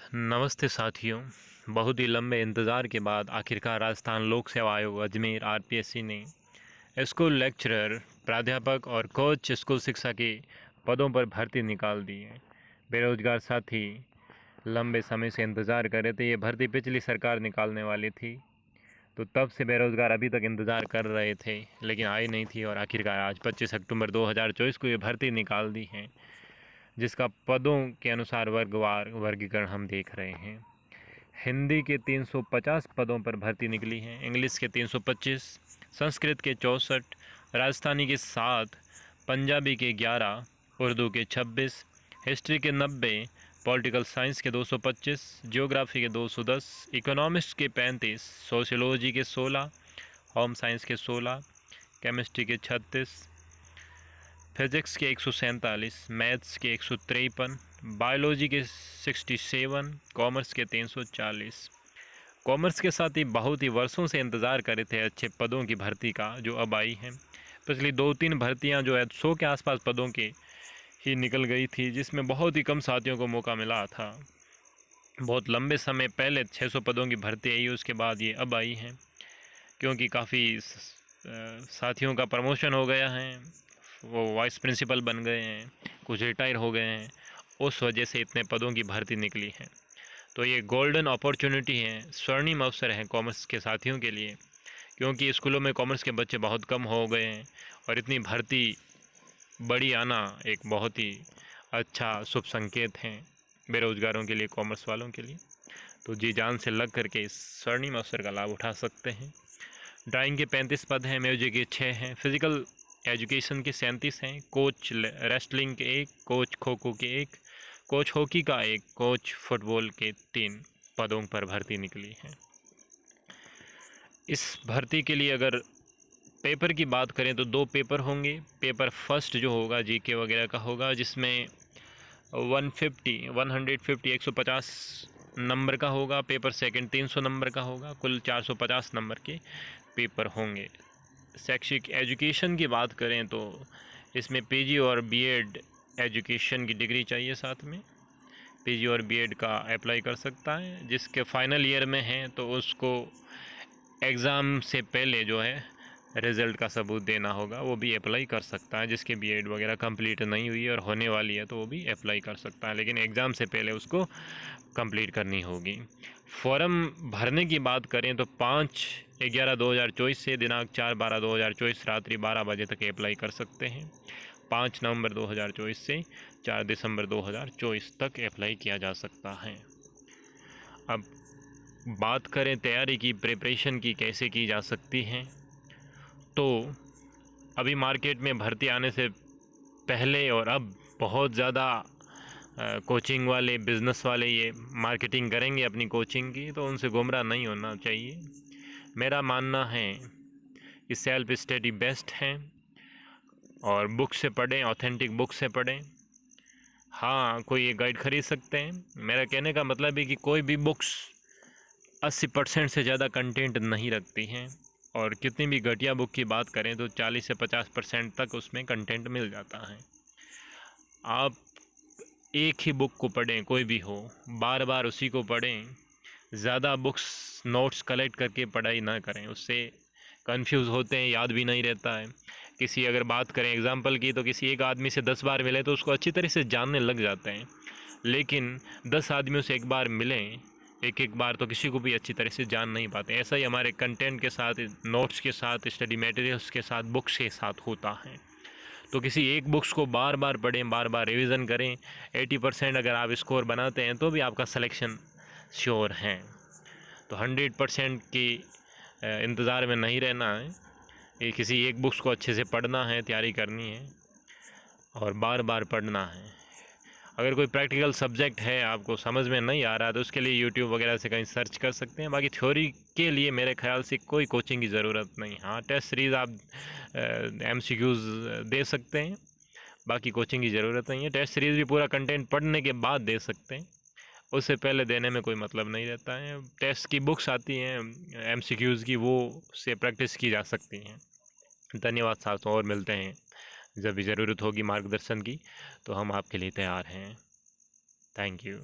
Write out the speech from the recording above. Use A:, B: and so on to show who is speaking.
A: नमस्ते साथियों। बहुत ही लंबे इंतज़ार के बाद आखिरकार राजस्थान लोक सेवा आयोग अजमेर आरपीएससी ने स्कूल लेक्चरर, प्राध्यापक और कोच स्कूल शिक्षा के पदों पर भर्ती निकाल दी है। बेरोजगार साथी लंबे समय से इंतज़ार कर रहे थे। ये भर्ती पिछली सरकार निकालने वाली थी, तो तब से बेरोजगार अभी तक इंतज़ार कर रहे थे, लेकिन आई नहीं थी। और आखिरकार आज 25 अक्टूबर 2024 को ये भर्ती निकाल दी है, जिसका पदों के अनुसार वर्गवार वर्गीकरण हम देख रहे हैं। हिंदी के 350 पदों पर भर्ती निकली है, इंग्लिश के 325, संस्कृत के 64, राजस्थानी के 7, पंजाबी के 11, उर्दू के 26, हिस्ट्री के 90, पॉलिटिकल साइंस के 225, ज्योग्राफी के 210, इकोनॉमिक्स के 35, सोशियोलॉजी के 16, होम साइंस के 16, केमिस्ट्री के 36, फिज़िक्स के 147, मैथ्स के 153, बायोलॉजी के 67, कॉमर्स के 340। कॉमर्स के साथ ही बहुत ही वर्षों से इंतज़ार कर रहे थे अच्छे पदों की भर्ती का, जो अब आई हैं। पिछली 2-3 भर्तियां जो है 100 के आसपास पदों के ही निकल गई थी, जिसमें बहुत ही कम साथियों को मौका मिला था। बहुत लंबे समय पहले 600 पदों की भर्ती आई, उसके बाद ये अब आई हैं, क्योंकि काफ़ी साथियों का प्रमोशन हो गया है, वो वाइस प्रिंसिपल बन गए हैं, कुछ रिटायर हो गए हैं, उस वजह से इतने पदों की भर्ती निकली है। तो ये गोल्डन अपॉर्चुनिटी है, स्वर्णिम अवसर है कॉमर्स के साथियों के लिए, क्योंकि स्कूलों में कॉमर्स के बच्चे बहुत कम हो गए हैं और इतनी भर्ती बड़ी आना एक बहुत ही अच्छा शुभ संकेत है बेरोज़गारों के लिए, कॉमर्स वालों के लिए। तो जी जान से लग करके इस स्वर्णिम अवसर का लाभ उठा सकते हैं। ड्राइंग के 35 पद हैं, म्यूजिक के 6 हैं, फिज़िकल एजुकेशन के 37 हैं, कोच रेस्टलिंग के 1, कोच खो खो के 1, कोच हॉकी का 1, कोच फुटबॉल के 3 पदों पर भर्ती निकली है। इस भर्ती के लिए अगर पेपर की बात करें तो 2 पेपर होंगे। पेपर फर्स्ट जो होगा जीके वगैरह का होगा, जिसमें 150 नंबर का होगा। पेपर सेकंड 300 नंबर का होगा। कुल 450 नंबर के पेपर होंगे। शैक्षिक एजुकेशन की बात करें तो इसमें पीजी और बीएड एजुकेशन की डिग्री चाहिए, साथ में पीजी और बीएड का अप्लाई कर सकता है। जिसके फाइनल ईयर में है तो उसको एग्ज़ाम से पहले जो है रिज़ल्ट का सबूत देना होगा, वो भी अप्लाई कर सकता है। जिसके बीएड वगैरह कंप्लीट नहीं हुई और होने वाली है तो वो भी अप्लाई कर सकता है, लेकिन एग्ज़ाम से पहले उसको कंप्लीट करनी होगी। फॉर्म भरने की बात करें तो 5/11/2024 से दिनांक 4/12/2024 रात्रि 12 बजे तक अप्लाई कर सकते हैं। 5 नवंबर 2024 से 4 दिसंबर 2024 तक अप्लाई किया जा सकता है। अब बात करें तैयारी की, प्रिपरेशन की कैसे की जा सकती है, तो अभी मार्केट में भर्ती आने से पहले और अब बहुत ज़्यादा कोचिंग वाले, बिज़नेस वाले ये मार्केटिंग करेंगे अपनी कोचिंग की, तो उनसे गुमराह नहीं होना चाहिए। मेरा मानना है कि सेल्फ स्टडी बेस्ट है और बुक से पढ़ें, ऑथेंटिक बुक से पढ़ें। हाँ, कोई एक गाइड ख़रीद सकते हैं। मेरा कहने का मतलब है कि कोई भी बुक्स 80% से ज़्यादा कंटेंट नहीं रखती हैं, और कितनी भी घटिया बुक की बात करें तो 40 से 50% तक उसमें कंटेंट मिल जाता है। आप एक ही बुक को पढ़ें, कोई भी हो, बार बार उसी को पढ़ें। ज़्यादा बुक्स नोट्स कलेक्ट करके पढ़ाई ना करें, उससे कंफ्यूज होते हैं, याद भी नहीं रहता है। किसी अगर बात करें एग्ज़ाम्पल की, तो किसी एक आदमी से 10 बार मिले तो उसको अच्छी तरह से जानने लग जाते हैं, लेकिन 10 आदमियों से एक बार मिलें, एक बार तो किसी को भी अच्छी तरह से जान नहीं पाते। ऐसा ही हमारे कंटेंट के साथ, नोट्स के साथ, स्टडी मटेरियल्स के साथ, बुक्स के साथ होता है। तो किसी एक बुक्स को बार बार पढ़ें, बार बार रिवीजन करें। 80% अगर आप स्कोर बनाते हैं तो भी आपका सिलेक्शन श्योर है। तो 100% की इंतज़ार में नहीं रहना है। ये किसी एक बुक्स को अच्छे से पढ़ना है, तैयारी करनी है और बार बार पढ़ना है। अगर कोई प्रैक्टिकल सब्जेक्ट है आपको समझ में नहीं आ रहा तो उसके लिए यूट्यूब वगैरह से कहीं सर्च कर सकते हैं। बाकी थ्योरी के लिए मेरे ख्याल से कोई कोचिंग की ज़रूरत नहीं। हाँ, टेस्ट सीरीज़ आप MCQs दे सकते हैं, बाकी कोचिंग की ज़रूरत नहीं है। टेस्ट सीरीज़ भी पूरा कंटेंट पढ़ने के बाद दे सकते हैं, उससे पहले देने में कोई मतलब नहीं रहता है। टेस्ट की बुक्स आती हैं MCQs की, वो से प्रैक्टिस की जा सकती हैं। धन्यवाद साथियों, और मिलते हैं जब भी ज़रूरत होगी मार्गदर्शन की, तो हम आपके लिए तैयार हैं। Thank you.